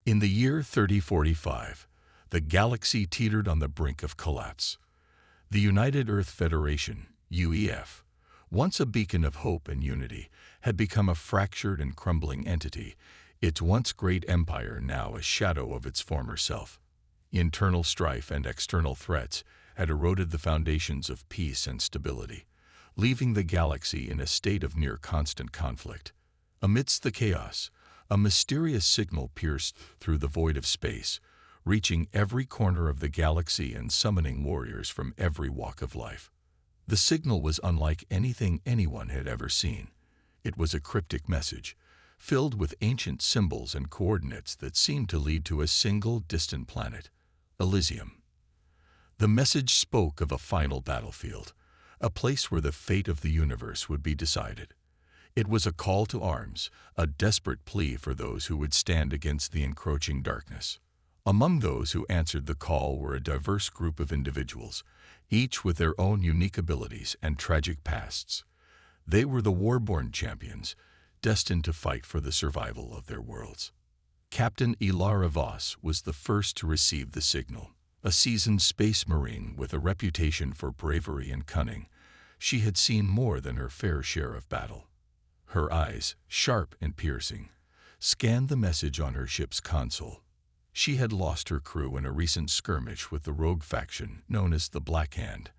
In the year 3045, the galaxy teetered on the brink of collapse. The United Earth Federation, UEF, once a beacon of hope and unity, had become a fractured and crumbling entity, its once great empire now a shadow of its former self. Internal strife and external threats had eroded the foundations of peace and stability, leaving the galaxy in a state of near constant conflict. Amidst the chaos, a mysterious signal pierced through the void of space, reaching every corner of the galaxy and summoning warriors from every walk of life. The signal was unlike anything anyone had ever seen. It was a cryptic message, filled with ancient symbols and coordinates that seemed to lead to a single distant planet, Elysium. The message spoke of a final battlefield, a place where the fate of the universe would be decided. It was a call to arms, a desperate plea for those who would stand against the encroaching darkness. Among those who answered the call were a diverse group of individuals, each with their own unique abilities and tragic pasts. They were the Warborn champions, destined to fight for the survival of their worlds. Captain Ilara Voss was the first to receive the signal. A seasoned space marine with a reputation for bravery and cunning, she had seen more than her fair share of battle. Her eyes, sharp and piercing, scanned the message on her ship's console. She had lost her crew in a recent skirmish with the rogue faction known as the Black Hand,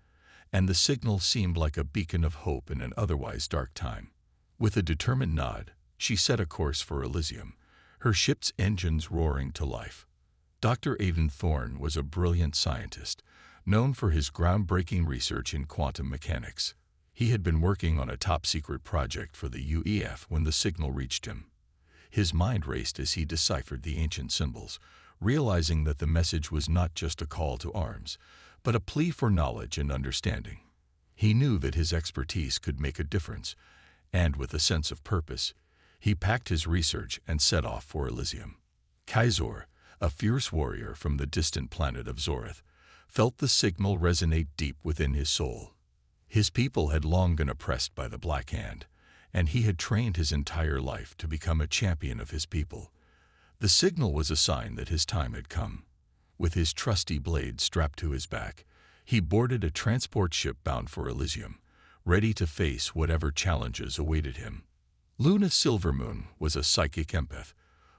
and the signal seemed like a beacon of hope in an otherwise dark time. With a determined nod, she set a course for Elysium, her ship's engines roaring to life. Dr. Aidan Thorne was a brilliant scientist, known for his groundbreaking research in quantum mechanics. He had been working on a top-secret project for the UEF when the signal reached him. His mind raced as he deciphered the ancient symbols, realizing that the message was not just a call to arms, but a plea for knowledge and understanding. He knew that his expertise could make a difference, and with a sense of purpose, he packed his research and set off for Elysium. Kaizor, a fierce warrior from the distant planet of Zorith, felt the signal resonate deep within his soul. His people had long been oppressed by the Black Hand, and he had trained his entire life to become a champion of his people. The signal was a sign that his time had come. With his trusty blade strapped to his back, he boarded a transport ship bound for Elysium, ready to face whatever challenges awaited him. Luna Silvermoon was a psychic empath,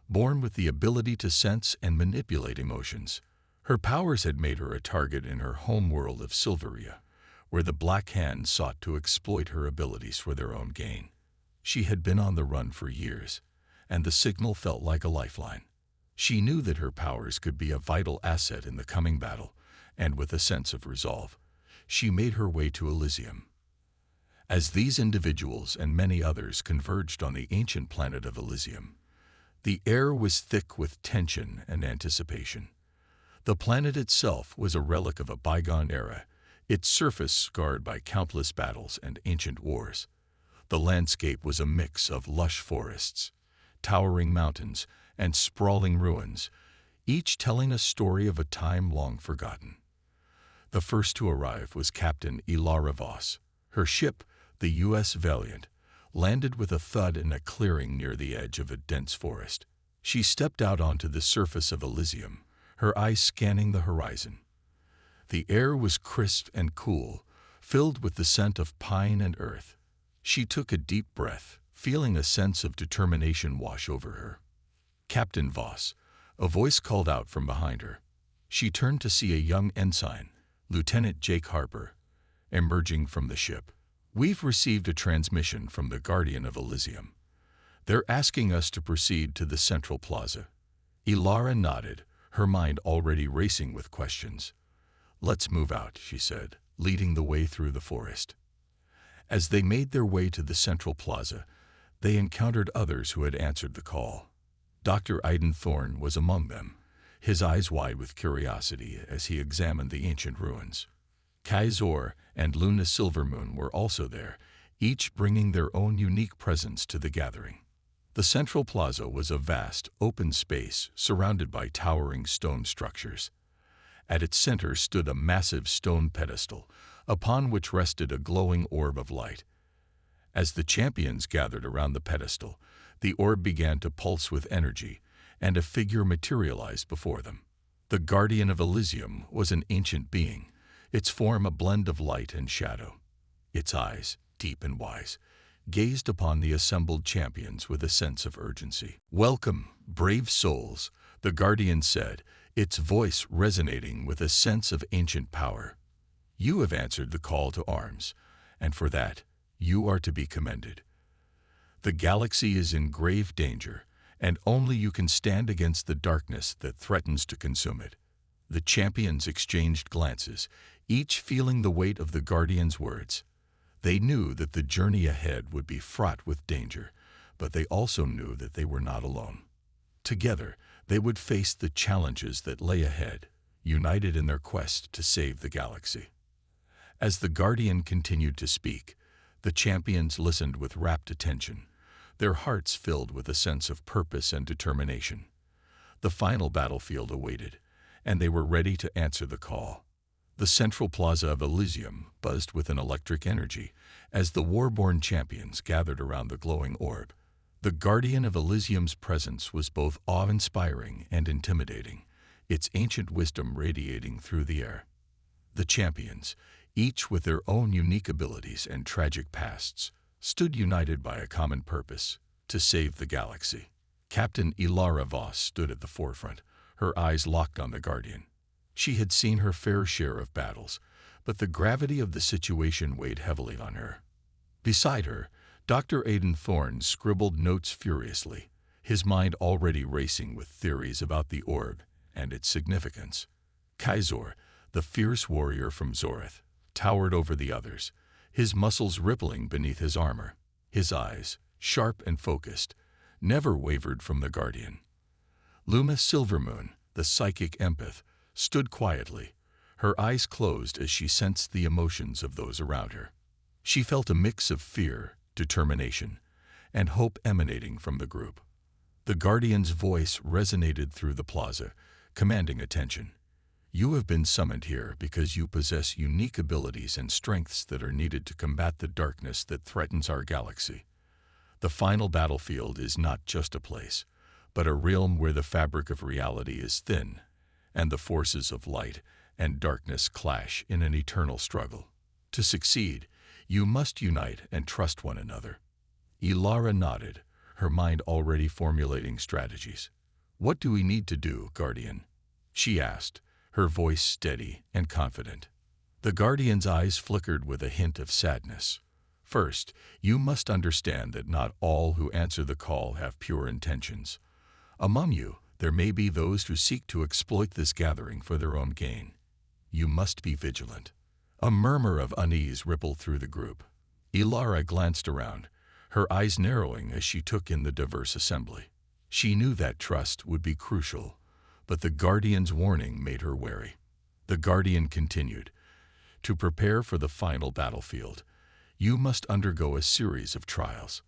born with the ability to sense and manipulate emotions. Her powers had made her a target in her home world of Silveria, where the Black Hand sought to exploit her abilities for their own gain. She had been on the run for years, and the signal felt like a lifeline. She knew that her powers could be a vital asset in the coming battle, and with a sense of resolve, she made her way to Elysium. As these individuals and many others converged on the ancient planet of Elysium, the air was thick with tension and anticipation. The planet itself was a relic of a bygone era, its surface scarred by countless battles and ancient wars. The landscape was a mix of lush forests, towering mountains, and sprawling ruins, each telling a story of a time long forgotten. The first to arrive was Captain Ilara Voss. Her ship, the U.S. Valiant, landed with a thud in a clearing near the edge of a dense forest. She stepped out onto the surface of Elysium, her eyes scanning the horizon. The air was crisp and cool, filled with the scent of pine and earth. She took a deep breath, feeling a sense of determination wash over her. "Captain Voss," a voice called out from behind her. She turned to see a young ensign, Lieutenant Jake Harper, emerging from the ship. "We've received a transmission from the Guardian of Elysium. They're asking us to proceed to the Central Plaza." Ilara nodded, her mind already racing with questions. "Let's move out," she said, leading the way through the forest. As they made their way to the Central Plaza, they encountered others who had answered the call. Dr. Aidan Thorne was among them, his eyes wide with curiosity as he examined the ancient ruins. Kaizor and Luna Silvermoon were also there, each bringing their own unique presence to the gathering. The Central Plaza was a vast, open space surrounded by towering stone structures. At its center stood a massive stone pedestal, upon which rested a glowing orb of light. As the champions gathered around the pedestal, the orb began to pulse with energy, and a figure materialized before them. The Guardian of Elysium was an ancient being, its form a blend of light and shadow. Its eyes, deep and wise, gazed upon the assembled champions with a sense of urgency. "Welcome, brave souls," the Guardian said, its voice resonating with a sense of ancient power. "You have answered the call to arms, and for that, you are to be commended. The galaxy is in grave danger, and only you can stand against the darkness that threatens to consume it." The champions exchanged glances, each feeling the weight of the Guardian's words. They knew that the journey ahead would be fraught with danger, but they also knew that they were not alone. Together, they would face the challenges that lay ahead, united in their quest to save the galaxy. As the Guardian continued to speak, the champions listened with rapt attention, their hearts filled with a sense of purpose and determination. The final battlefield awaited, and they were ready to answer the call. The central plaza of Elysium buzzed with an electric energy as the Warborn champions gathered around the glowing orb. The Guardian of Elysium's presence was both awe-inspiring and intimidating, its ancient wisdom radiating through the air. The champions, each with their own unique abilities and tragic pasts, stood united by a common purpose: to save the galaxy. Captain Ilara Voss stood at the forefront, her eyes locked on the Guardian. She had seen her fair share of battles, but the gravity of the situation weighed heavily on her. Beside her, Dr. Aidan Thorne scribbled notes furiously, his mind already racing with theories about the orb and its significance. Kaizor, the fierce warrior from Zorith, towered over the others, his muscles rippling beneath his armor. His eyes, sharp and focused, never wavered from the Guardian. Luma Silvermoon, the psychic empath, stood quietly, her eyes closed as she sensed the emotions of those around her. She felt a mix of fear, determination, and hope emanating from the group. The Guardian's voice resonated through the plaza, commanding attention. "You have been summoned here because you possess unique abilities and strengths that are needed to combat the darkness that threatens our galaxy. The final battlefield is not just a place, but a realm where the fabric of reality is thin, and the forces of light and darkness clash in an eternal struggle. To succeed, you must unite and trust one another." Ilara nodded, her mind already formulating strategies. "What do we need to do, Guardian?" she asked, her voice steady and confident. The Guardian's eyes flickered with a hint of sadness. "First, you must understand that not all who answer the call have pure intentions. Among you, there may be those who seek to exploit this gathering for their own gain. You must be vigilant." A murmur of unease rippled through the group. Ilara glanced around, her eyes narrowing as she took in the diverse assembly. She knew that trust would be crucial, but the Guardian's warning made her wary. The Guardian continued, "To prepare for the final battlefield, you must undergo a series of trials.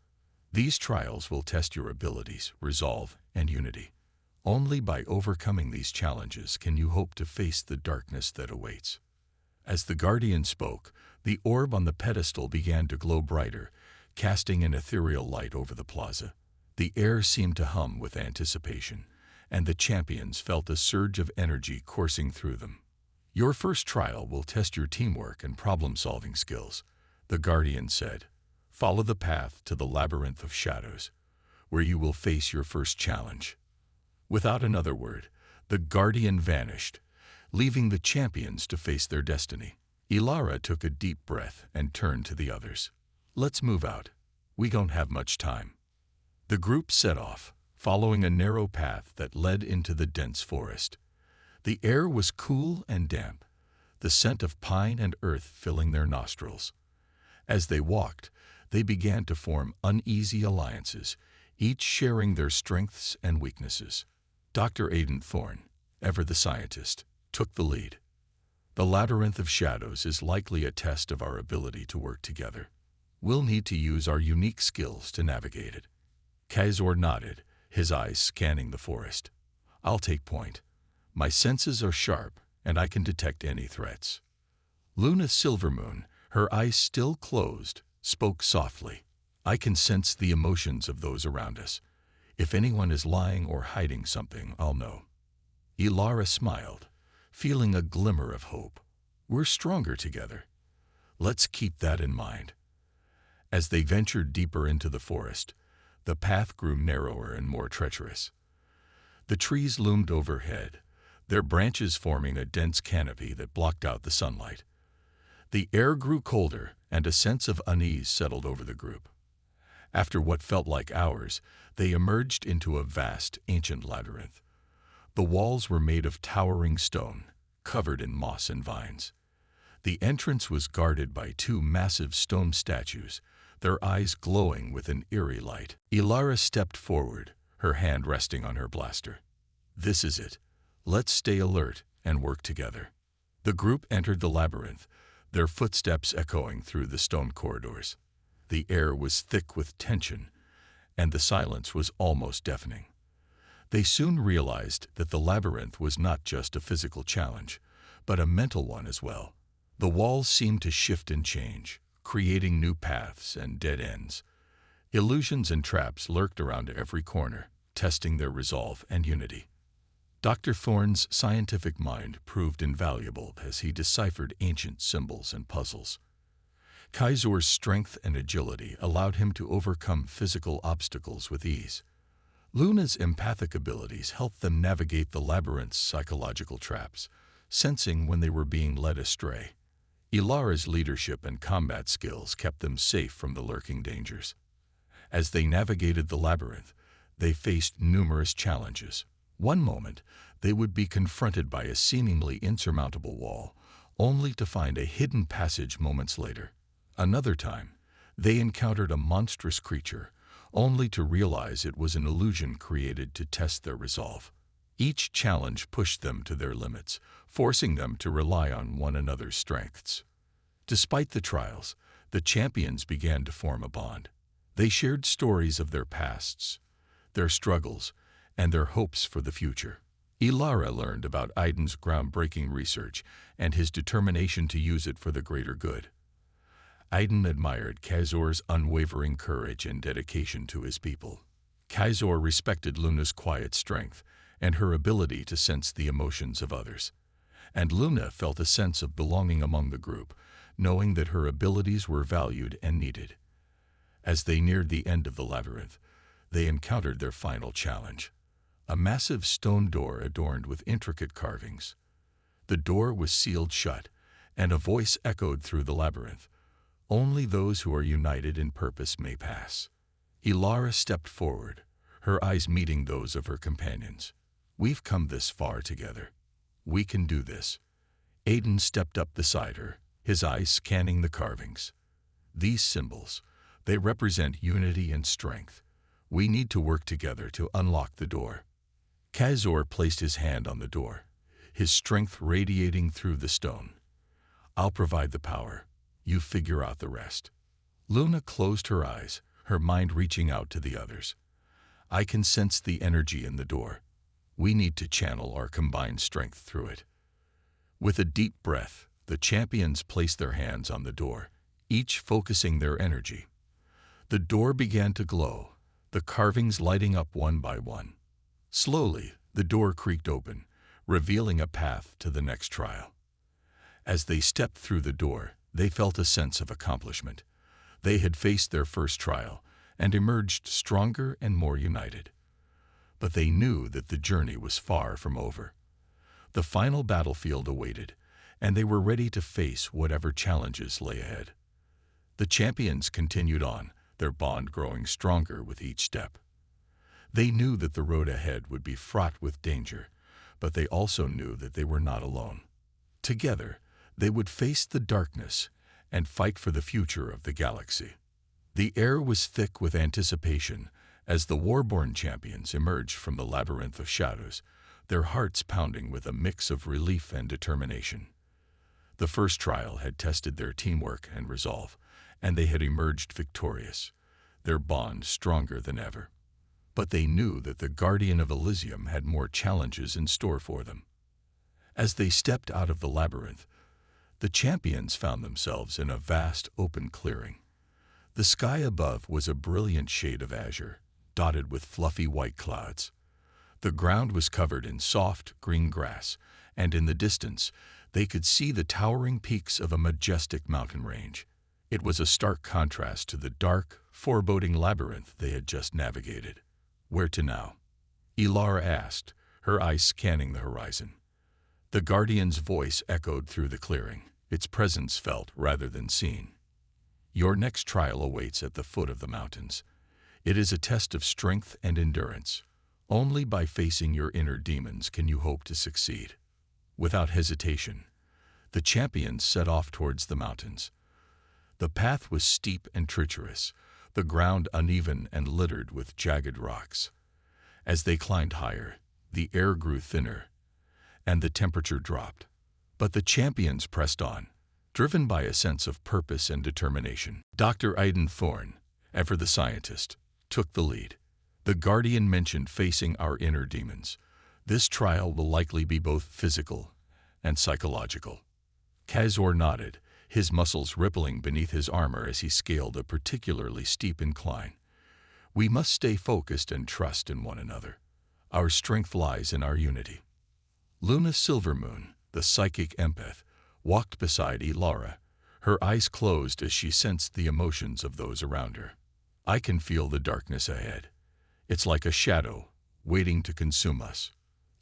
These trials will test your abilities, resolve, and unity. Only by overcoming these challenges can you hope to face the darkness that awaits." As the Guardian spoke, the orb on the pedestal began to glow brighter, casting an ethereal light over the plaza. The air seemed to hum with anticipation, and the champions felt a surge of energy coursing through them. "Your first trial will test your teamwork and problem-solving skills," the Guardian said. "Follow the path to the labyrinth of shadows, where you will face your first challenge." Without another word, the Guardian vanished, leaving the champions to face their destiny. Ilara took a deep breath and turned to the others. "Let's move out. We don't have much time." The group set off, following a narrow path that led into the dense forest. The air was cool and damp, the scent of pine and earth filling their nostrils. As they walked, they began to form uneasy alliances, each sharing their strengths and weaknesses. Dr. Aidan Thorne, ever the scientist, took the lead. "The labyrinth of shadows is likely a test of our ability to work together. We'll need to use our unique skills to navigate it." Kaizor nodded, his eyes scanning the forest. "I'll take point. My senses are sharp, and I can detect any threats." Luna Silvermoon, her eyes still closed, spoke softly. "I can sense the emotions of those around us. If anyone is lying or hiding something, I'll know." Ilara smiled, feeling a glimmer of hope. "We're stronger together. Let's keep that in mind." As they ventured deeper into the forest, the path grew narrower and more treacherous. The trees loomed overhead, their branches forming a dense canopy that blocked out the sunlight. The air grew colder, and a sense of unease settled over the group. After what felt like hours, they emerged into a vast, ancient labyrinth. The walls were made of towering stone, covered in moss and vines. The entrance was guarded by two massive stone statues, their eyes glowing with an eerie light. Ilara stepped forward, her hand resting on her blaster. "This is it. Let's stay alert and work together." The group entered the labyrinth, their footsteps echoing through the stone corridors. The air was thick with tension, and the silence was almost deafening. They soon realized that the labyrinth was not just a physical challenge, but a mental one as well. The walls seemed to shift and change, creating new paths and dead ends. Illusions and traps lurked around every corner, testing their resolve and unity. Dr. Thorne's scientific mind proved invaluable as he deciphered ancient symbols and puzzles. Kaizor's strength and agility allowed him to overcome physical obstacles with ease. Luna's empathic abilities helped them navigate the labyrinth's psychological traps, sensing when they were being led astray. Ilara's leadership and combat skills kept them safe from the lurking dangers. As they navigated the labyrinth, they faced numerous challenges. One moment, they would be confronted by a seemingly insurmountable wall, only to find a hidden passage moments later. Another time, they encountered a monstrous creature, only to realize it was an illusion created to test their resolve. Each challenge pushed them to their limits, forcing them to rely on one another's strengths. Despite the trials, the champions began to form a bond. They shared stories of their pasts, their struggles, and their hopes for the future. Ilara learned about Aiden's groundbreaking research and his determination to use it for the greater good. Aiden admired Kaizor's unwavering courage and dedication to his people. Kaizor respected Luna's quiet strength and her ability to sense the emotions of others. And Luna felt a sense of belonging among the group, knowing that her abilities were valued and needed. As they neared the end of the labyrinth, they encountered their final challenge. A massive stone door adorned with intricate carvings. The door was sealed shut, and a voice echoed through the labyrinth. "Only those who are united in purpose may pass." Ilara stepped forward, her eyes meeting those of her companions. "We've come this far together. We can do this." Aiden stepped up beside her, his eyes scanning the carvings. "These symbols, they represent unity and strength. We need to work together to unlock the door." Kaizor placed his hand on the door, his strength radiating through the stone. "I'll provide the power. You figure out the rest." Luna closed her eyes, her mind reaching out to the others. "I can sense the energy in the door. We need to channel our combined strength through it." With a deep breath, the champions placed their hands on the door, each focusing their energy. The door began to glow, the carvings lighting up one by one. Slowly, the door creaked open, revealing a path to the next trial. As they stepped through the door, they felt a sense of accomplishment. They had faced their first trial and emerged stronger and more united. But they knew that the journey was far from over. The final battlefield awaited, and they were ready to face whatever challenges lay ahead. The champions continued on, their bond growing stronger with each step. They knew that the road ahead would be fraught with danger, but they also knew that they were not alone. Together, they would face the darkness and fight for the future of the galaxy. The air was thick with anticipation as the Warborn champions emerged from the labyrinth of shadows, their hearts pounding with a mix of relief and determination. The first trial had tested their teamwork and resolve, and they had emerged victorious, their bond stronger than ever. But they knew that the Guardian of Elysium had more challenges in store for them. As they stepped out of the labyrinth, the champions found themselves in a vast open clearing. The sky above was a brilliant shade of azure, dotted with fluffy white clouds. The ground was covered in soft, green grass, and in the distance, they could see the towering peaks of a majestic mountain range. It was a stark contrast to the dark, foreboding labyrinth they had just navigated. "Where to now?" Ilara asked, her eyes scanning the horizon. The guardian's voice echoed through the clearing, its presence felt rather than seen. "Your next trial awaits at the foot of the mountains. It is a test of strength and endurance. Only by facing your inner demons can you hope to succeed." Without hesitation, the champions set off towards the mountains. The path was steep and treacherous, the ground uneven and littered with jagged rocks. As they climbed higher, the air grew thinner, and the temperature dropped. But the champions pressed on, driven by a sense of purpose and determination. Dr. Aiden Thorne, ever the scientist, took the lead. "The Guardian mentioned facing our inner demons. This trial will likely be both physical and psychological." Kazor nodded, his muscles rippling beneath his armor as he scaled a particularly steep incline. "We must stay focused and trust in one another. Our strength lies in our unity." Luna Silvermoon, the psychic empath, walked beside Ilara, her eyes closed as she sensed the emotions of those around her. "I can feel the darkness ahead. It's like a shadow, waiting to consume us."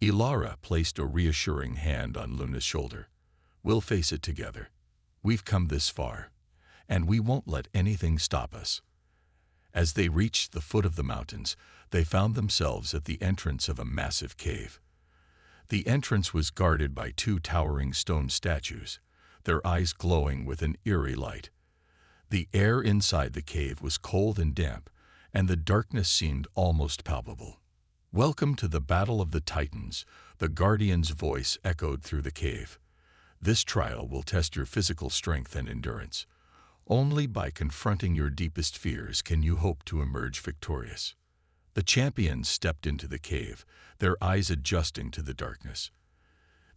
Ilara placed a reassuring hand on Luna's shoulder. "We'll face it together. We've come this far, and we won't let anything stop us." As they reached the foot of the mountains, they found themselves at the entrance of a massive cave. The entrance was guarded by two towering stone statues, their eyes glowing with an eerie light. The air inside the cave was cold and damp, and the darkness seemed almost palpable. "Welcome to the Battle of the Titans," the Guardian's voice echoed through the cave. "This trial will test your physical strength and endurance. Only by confronting your deepest fears can you hope to emerge victorious." The champions stepped into the cave, their eyes adjusting to the darkness.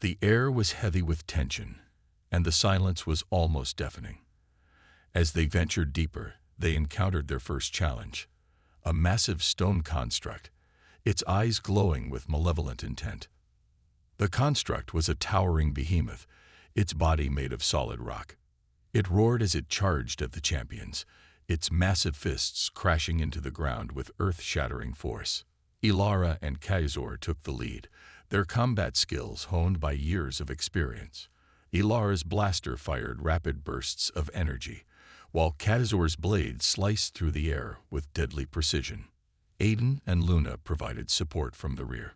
The air was heavy with tension, and the silence was almost deafening. As they ventured deeper, they encountered their first challenge, a massive stone construct, its eyes glowing with malevolent intent. The construct was a towering behemoth, its body made of solid rock. It roared as it charged at the champions, its massive fists crashing into the ground with earth-shattering force. Ilara and Kazor took the lead, their combat skills honed by years of experience. Ilara's blaster fired rapid bursts of energy, while Kazor's blade sliced through the air with deadly precision. Aiden and Luna provided support from the rear.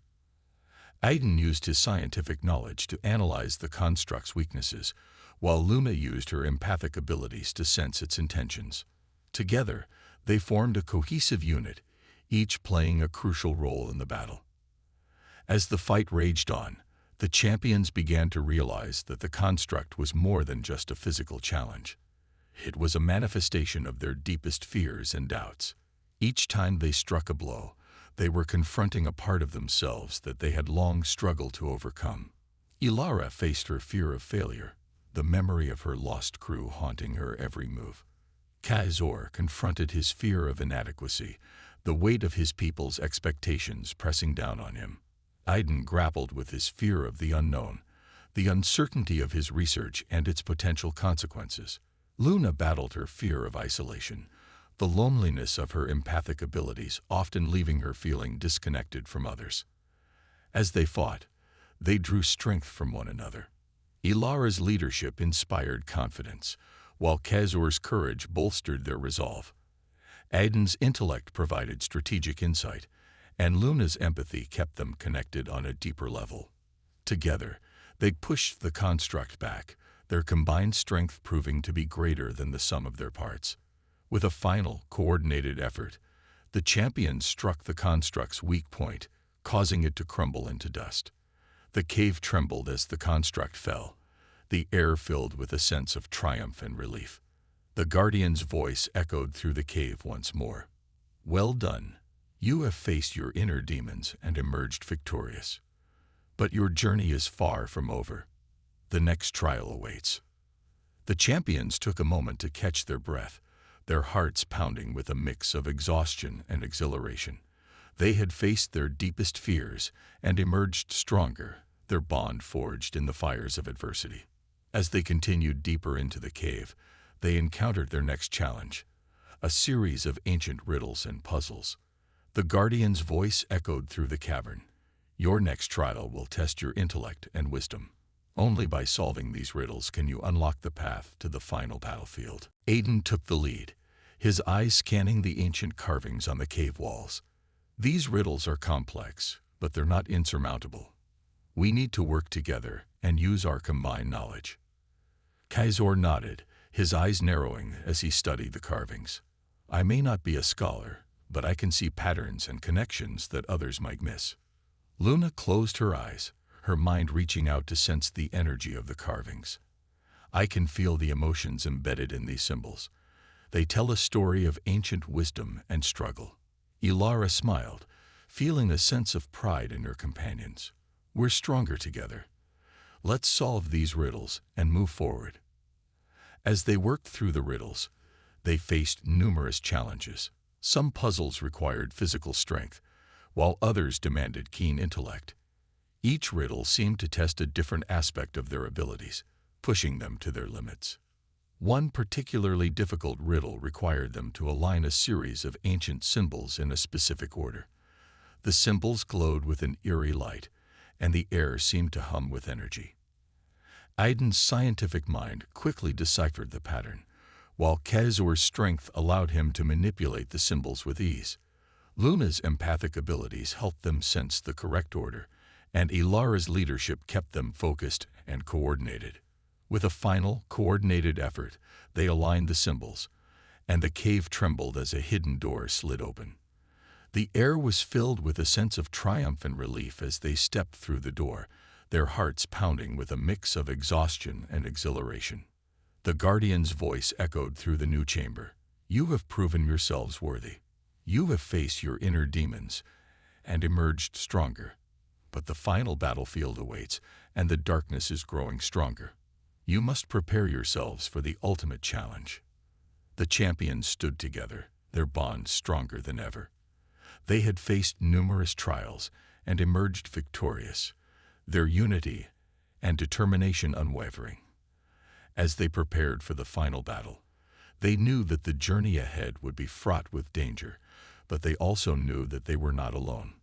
Aiden used his scientific knowledge to analyze the construct's weaknesses, while Luna used her empathic abilities to sense its intentions. Together, they formed a cohesive unit, each playing a crucial role in the battle. As the fight raged on, the champions began to realize that the construct was more than just a physical challenge. It was a manifestation of their deepest fears and doubts. Each time they struck a blow, they were confronting a part of themselves that they had long struggled to overcome. Ilara faced her fear of failure, the memory of her lost crew haunting her every move. Kazor confronted his fear of inadequacy, the weight of his people's expectations pressing down on him. Aiden grappled with his fear of the unknown, the uncertainty of his research and its potential consequences. Luna battled her fear of isolation, the loneliness of her empathic abilities often leaving her feeling disconnected from others. As they fought, they drew strength from one another. Ilara's leadership inspired confidence, while Kazor's courage bolstered their resolve. Aiden's intellect provided strategic insight, and Luna's empathy kept them connected on a deeper level. Together, they pushed the construct back, their combined strength proving to be greater than the sum of their parts. With a final, coordinated effort, the champions struck the construct's weak point, causing it to crumble into dust. The cave trembled as the construct fell, the air filled with a sense of triumph and relief. The Guardian's voice echoed through the cave once more. "Well done. You have faced your inner demons and emerged victorious. But your journey is far from over. The next trial awaits." The champions took a moment to catch their breath, their hearts pounding with a mix of exhaustion and exhilaration. They had faced their deepest fears and emerged stronger, their bond forged in the fires of adversity. As they continued deeper into the cave, they encountered their next challenge, a series of ancient riddles and puzzles. The Guardian's voice echoed through the cavern. Your next trial will test your intellect and wisdom. Only by solving these riddles can you unlock the path to the final battlefield. Aiden took the lead, his eyes scanning the ancient carvings on the cave walls. These riddles are complex, but they're not insurmountable. We need to work together and use our combined knowledge. Kaizor nodded, his eyes narrowing as he studied the carvings. I may not be a scholar, but I can see patterns and connections that others might miss. Luna closed her eyes, her mind reaching out to sense the energy of the carvings. I can feel the emotions embedded in these symbols. They tell a story of ancient wisdom and struggle. Ilara smiled, feeling a sense of pride in her companions. We're stronger together. Let's solve these riddles and move forward. As they worked through the riddles, they faced numerous challenges. Some puzzles required physical strength, while others demanded keen intellect. Each riddle seemed to test a different aspect of their abilities, pushing them to their limits. One particularly difficult riddle required them to align a series of ancient symbols in a specific order. The symbols glowed with an eerie light, and the air seemed to hum with energy. Aiden's scientific mind quickly deciphered the pattern, while Kaizor's strength allowed him to manipulate the symbols with ease. Luna's empathic abilities helped them sense the correct order, and Ilara's leadership kept them focused and coordinated. With a final, coordinated effort, they aligned the symbols, and the cave trembled as a hidden door slid open. The air was filled with a sense of triumph and relief as they stepped through the door, their hearts pounding with a mix of exhaustion and exhilaration. The Guardian's voice echoed through the new chamber. You have proven yourselves worthy. You have faced your inner demons and emerged stronger. But the final battlefield awaits, and the darkness is growing stronger. You must prepare yourselves for the ultimate challenge. The champions stood together, their bond stronger than ever. They had faced numerous trials and emerged victorious, their unity and determination unwavering. As they prepared for the final battle, they knew that the journey ahead would be fraught with danger, but they also knew that they were not alone.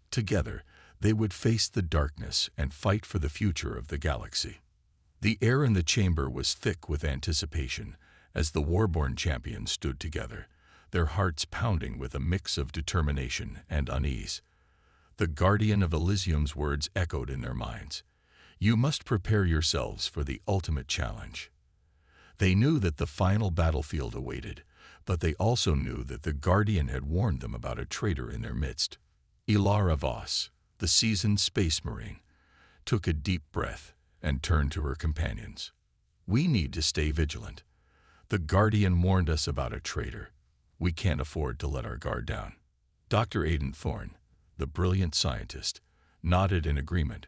Together, they would face the darkness and fight for the future of the galaxy. The air in the chamber was thick with anticipation as the Warborn champions stood together, their hearts pounding with a mix of determination and unease. The Guardian of Elysium's words echoed in their minds. You must prepare yourselves for the ultimate challenge. They knew that the final battlefield awaited, but they also knew that the Guardian had warned them about a traitor in their midst. Ilara Voss, the seasoned space marine, took a deep breath and turned to her companions. We need to stay vigilant. The Guardian warned us about a traitor. We can't afford to let our guard down. Dr. Aiden Thorne, the brilliant scientist, nodded in agreement.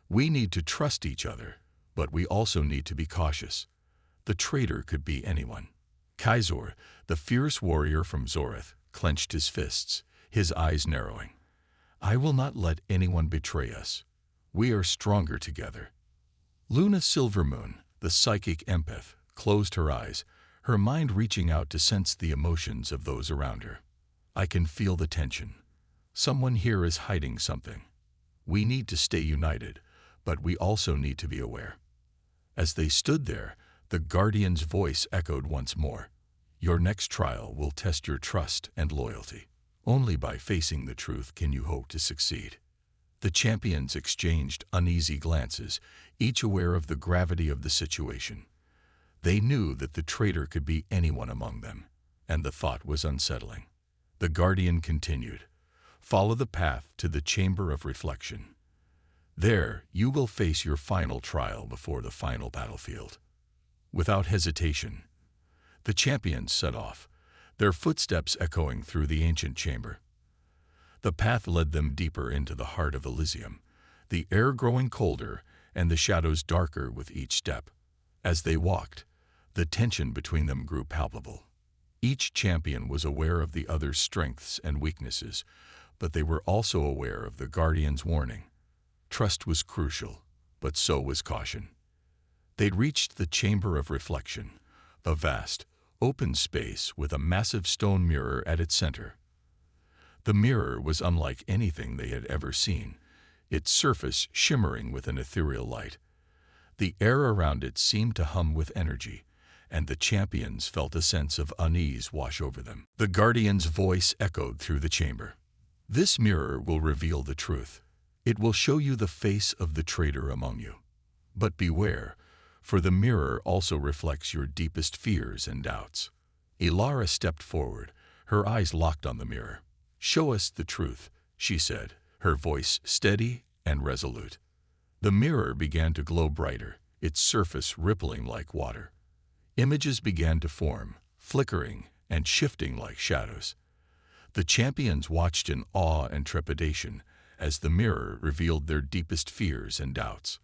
We need to trust each other, but we also need to be cautious. The traitor could be anyone. Kaizor, the fierce warrior from Zoreth, clenched his fists, his eyes narrowing. I will not let anyone betray us. We are stronger together. Luna Silvermoon, the psychic empath, closed her eyes, her mind reaching out to sense the emotions of those around her. I can feel the tension. Someone here is hiding something. We need to stay united, but we also need to be aware. As they stood there, the Guardian's voice echoed once more. Your next trial will test your trust and loyalty. Only by facing the truth can you hope to succeed. The champions exchanged uneasy glances, each aware of the gravity of the situation. They knew that the traitor could be anyone among them, and the thought was unsettling. The Guardian continued. Follow the path to the Chamber of Reflection. There, you will face your final trial before the final battlefield. Without hesitation, the champions set off, their footsteps echoing through the ancient chamber. The path led them deeper into the heart of Elysium, the air growing colder and the shadows darker with each step. As they walked, the tension between them grew palpable. Each champion was aware of the other's strengths and weaknesses, but they were also aware of the Guardian's warning. Trust was crucial, but so was caution. They'd reached the Chamber of Reflection, a vast, open space with a massive stone mirror at its center. The mirror was unlike anything they had ever seen, its surface shimmering with an ethereal light. The air around it seemed to hum with energy, and the champions felt a sense of unease wash over them. The Guardian's voice echoed through the chamber. "This mirror will reveal the truth. It will show you the face of the traitor among you. But beware, for the mirror also reflects your deepest fears and doubts." Ilara stepped forward, her eyes locked on the mirror. "Show us the truth," she said, her voice steady and resolute. The mirror began to glow brighter, its surface rippling like water. Images began to form, flickering and shifting like shadows. The champions watched in awe and trepidation as the mirror revealed their deepest fears and doubts.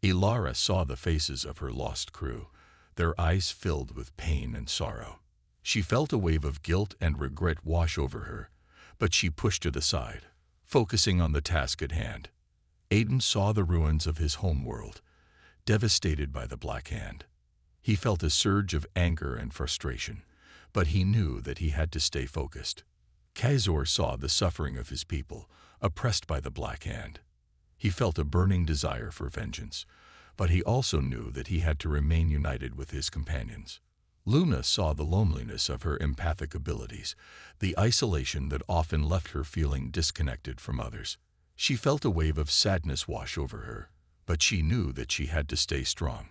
Ilara saw the faces of her lost crew, their eyes filled with pain and sorrow. She felt a wave of guilt and regret wash over her, but she pushed it aside, focusing on the task at hand. Aiden saw the ruins of his homeworld, devastated by the Black Hand. He felt a surge of anger and frustration, but he knew that he had to stay focused. Kazor saw the suffering of his people, oppressed by the Black Hand. He felt a burning desire for vengeance, but he also knew that he had to remain united with his companions. Luna saw the loneliness of her empathic abilities, the isolation that often left her feeling disconnected from others. She felt a wave of sadness wash over her, but she knew that she had to stay strong.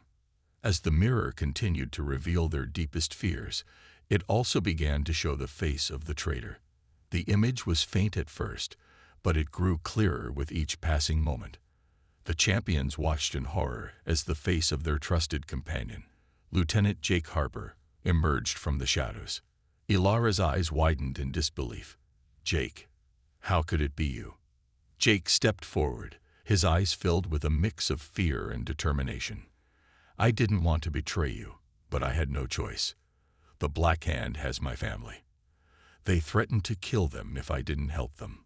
As the mirror continued to reveal their deepest fears, it also began to show the face of the traitor. The image was faint at first, but it grew clearer with each passing moment. The champions watched in horror as the face of their trusted companion, Lieutenant Jake Harper, emerged from the shadows. Ilara's eyes widened in disbelief. "Jake, how could it be you?" Jake stepped forward, his eyes filled with a mix of fear and determination. "I didn't want to betray you, but I had no choice. The Black Hand has my family. They threatened to kill them if I didn't help them."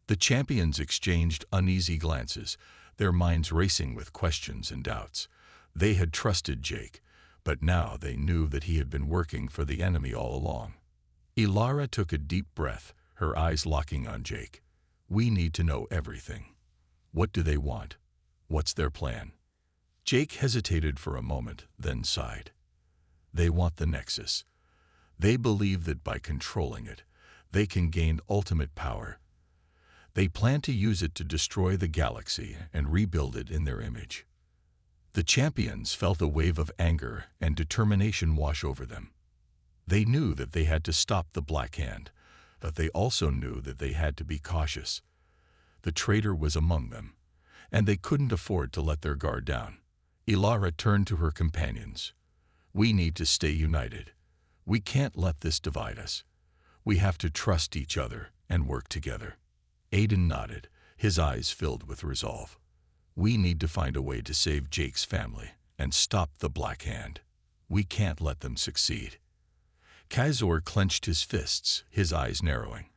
The champions exchanged uneasy glances, their minds racing with questions and doubts. They had trusted Jake, but now they knew that he had been working for the enemy all along. Ilara took a deep breath, her eyes locking on Jake. "We need to know everything. What do they want? What's their plan?" Jake hesitated for a moment, then sighed. "They want the Nexus. They believe that by controlling it, they can gain ultimate power. They plan to use it to destroy the galaxy and rebuild it in their image." The champions felt a wave of anger and determination wash over them. They knew that they had to stop the Black Hand, but they also knew that they had to be cautious. The traitor was among them, and they couldn't afford to let their guard down. Ilara turned to her companions. "We need to stay united. We can't let this divide us. We have to trust each other and work together." Aiden nodded, his eyes filled with resolve. "We need to find a way to save Jake's family and stop the Black Hand. We can't let them succeed." Kazor clenched his fists, his eyes narrowing.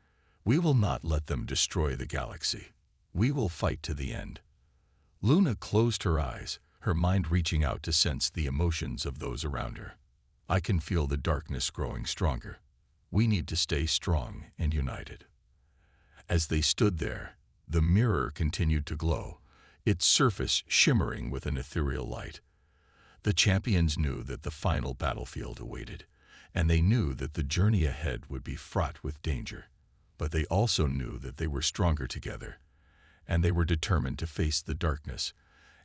"We will not let them destroy the galaxy. We will fight to the end." Luna closed her eyes, her mind reaching out to sense the emotions of those around her. "I can feel the darkness growing stronger. We need to stay strong and united." As they stood there, the mirror continued to glow, its surface shimmering with an ethereal light. The champions knew that the final battlefield awaited, and they knew that the journey ahead would be fraught with danger. But they also knew that they were stronger together, and they were determined to face the darkness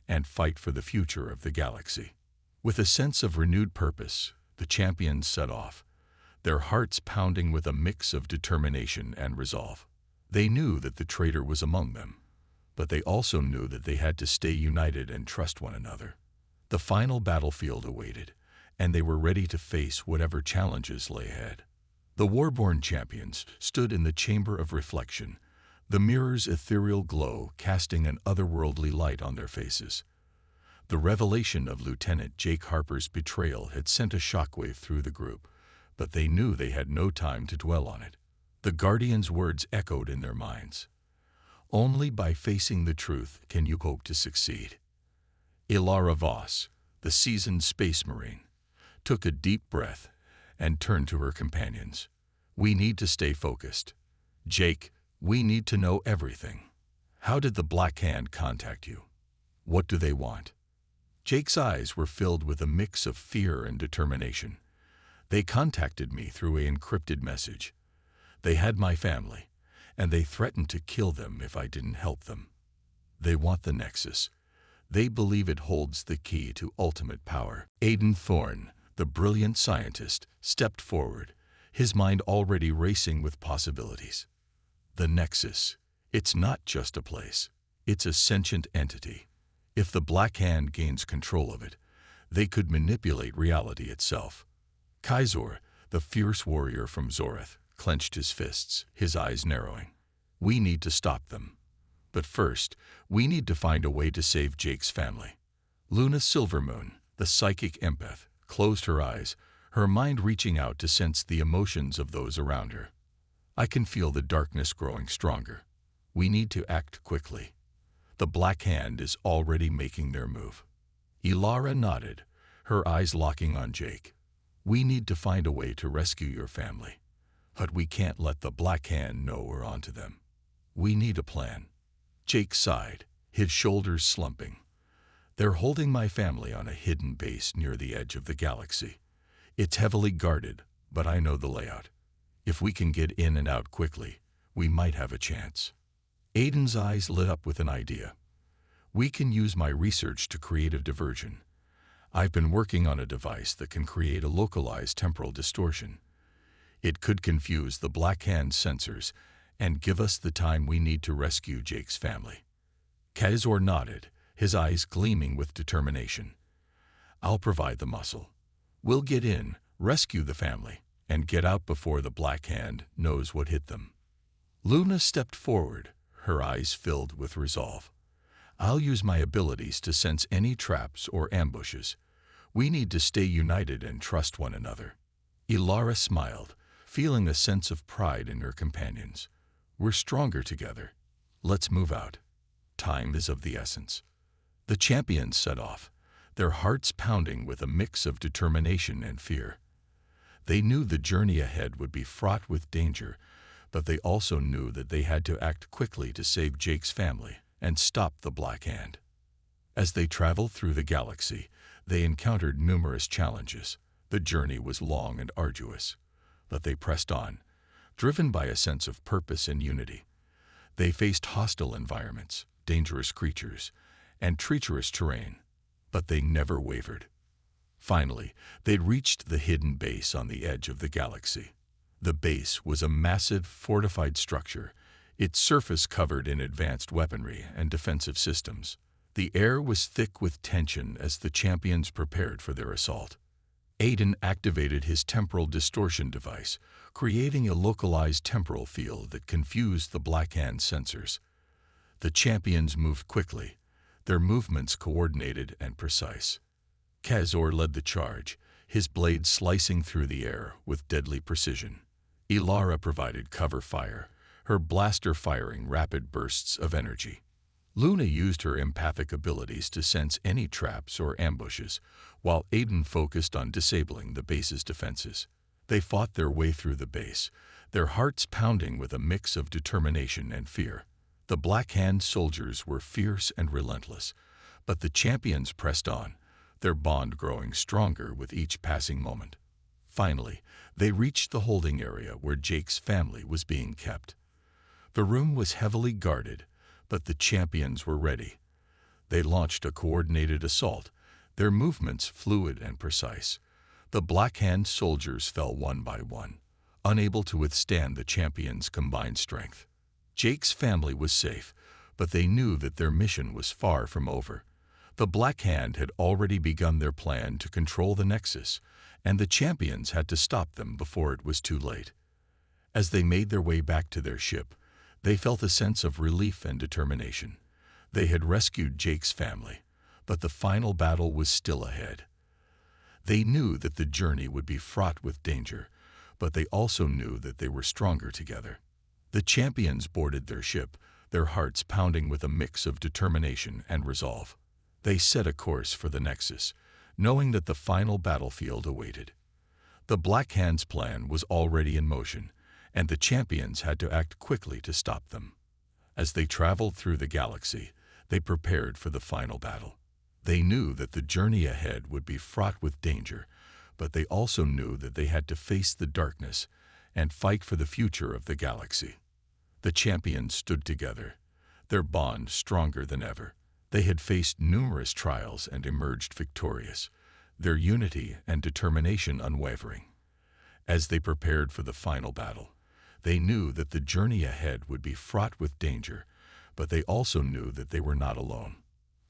and fight for the future of the galaxy. With a sense of renewed purpose, the champions set off, their hearts pounding with a mix of determination and resolve. They knew that the traitor was among them, but they also knew that they had to stay united and trust one another. The final battlefield awaited, and they were ready to face whatever challenges lay ahead. The Warborn champions stood in the Chamber of Reflection, the mirror's ethereal glow casting an otherworldly light on their faces. The revelation of Lieutenant Jake Harper's betrayal had sent a shockwave through the group, but they knew they had no time to dwell on it. The Guardian's words echoed in their minds. Only by facing the truth can you hope to succeed. Ilara Voss, the seasoned space marine, took a deep breath and turned to her companions. We need to stay focused. Jake, we need to know everything. How did the Black Hand contact you? What do they want? Jake's eyes were filled with a mix of fear and determination. They contacted me through an encrypted message. They had my family, and they threatened to kill them if I didn't help them. They want the Nexus. They believe it holds the key to ultimate power. Aiden Thorne, the brilliant scientist, stepped forward, his mind already racing with possibilities. The Nexus. It's not just a place. It's a sentient entity. If the Black Hand gains control of it, they could manipulate reality itself. Kaizor, the fierce warrior from Zoreth, clenched his fists, his eyes narrowing. We need to stop them. But first, we need to find a way to save Jake's family. Luna Silvermoon, the psychic empath, closed her eyes, her mind reaching out to sense the emotions of those around her. I can feel the darkness growing stronger. We need to act quickly. The Black Hand is already making their move. Ilara nodded, her eyes locking on Jake. We need to find a way to rescue your family. But we can't let the Black Hand know we're onto them. We need a plan. Jake sighed, his shoulders slumping. They're holding my family on a hidden base near the edge of the galaxy. It's heavily guarded, but I know the layout. If we can get in and out quickly, we might have a chance. Aiden's eyes lit up with an idea. We can use my research to create a diversion. I've been working on a device that can create a localized temporal distortion. It could confuse the Black Hand sensors and give us the time we need to rescue Jake's family. Kaizor nodded, his eyes gleaming with determination. I'll provide the muscle. We'll get in, rescue the family, and get out before the Black Hand knows what hit them. Luna stepped forward, her eyes filled with resolve. I'll use my abilities to sense any traps or ambushes. We need to stay united and trust one another. Ilara smiled, feeling a sense of pride in her companions. We're stronger together. Let's move out. Time is of the essence. The champions set off, their hearts pounding with a mix of determination and fear. They knew the journey ahead would be fraught with danger, but they also knew that they had to act quickly to save Jake's family and stop the Black Hand. As they traveled through the galaxy, they encountered numerous challenges. The journey was long and arduous, but they pressed on, driven by a sense of purpose and unity. They faced hostile environments, dangerous creatures, and treacherous terrain, but they never wavered. Finally, they'd reached the hidden base on the edge of the galaxy. The base was a massive, fortified structure, its surface covered in advanced weaponry and defensive systems. The air was thick with tension as the champions prepared for their assault. Aiden activated his temporal distortion device, creating a localized temporal field that confused the Black Hand sensors. The champions moved quickly, their movements coordinated and precise. Kaizor led the charge, his blade slicing through the air with deadly precision. Ilara provided cover fire, her blaster firing rapid bursts of energy. Luna used her empathic abilities to sense any traps or ambushes, while Aiden focused on disabling the base's defenses. They fought their way through the base, their hearts pounding with a mix of determination and fear. The Black Hand soldiers were fierce and relentless, but the champions pressed on, their bond growing stronger with each passing moment. Finally, they reached the holding area where Jake's family was being kept. The room was heavily guarded, but the champions were ready. They launched a coordinated assault, their movements fluid and precise. The Black Hand soldiers fell one by one, unable to withstand the champions' combined strength. Jake's family was safe, but they knew that their mission was far from over. The Black Hand had already begun their plan to control the Nexus, and the champions had to stop them before it was too late. As they made their way back to their ship, they felt a sense of relief and determination. They had rescued Jake's family, but the final battle was still ahead. They knew that the journey would be fraught with danger, but they also knew that they were stronger together. The champions boarded their ship, their hearts pounding with a mix of determination and resolve. They set a course for the Nexus, knowing that the final battlefield awaited. The Black Hand's plan was already in motion, and the champions had to act quickly to stop them. As they traveled through the galaxy, they prepared for the final battle. They knew that the journey ahead would be fraught with danger, but they also knew that they had to face the darkness and fight for the future of the galaxy. The champions stood together, their bond stronger than ever. They had faced numerous trials and emerged victorious, their unity and determination unwavering. As they prepared for the final battle, they knew that the journey ahead would be fraught with danger, but they also knew that they were not alone.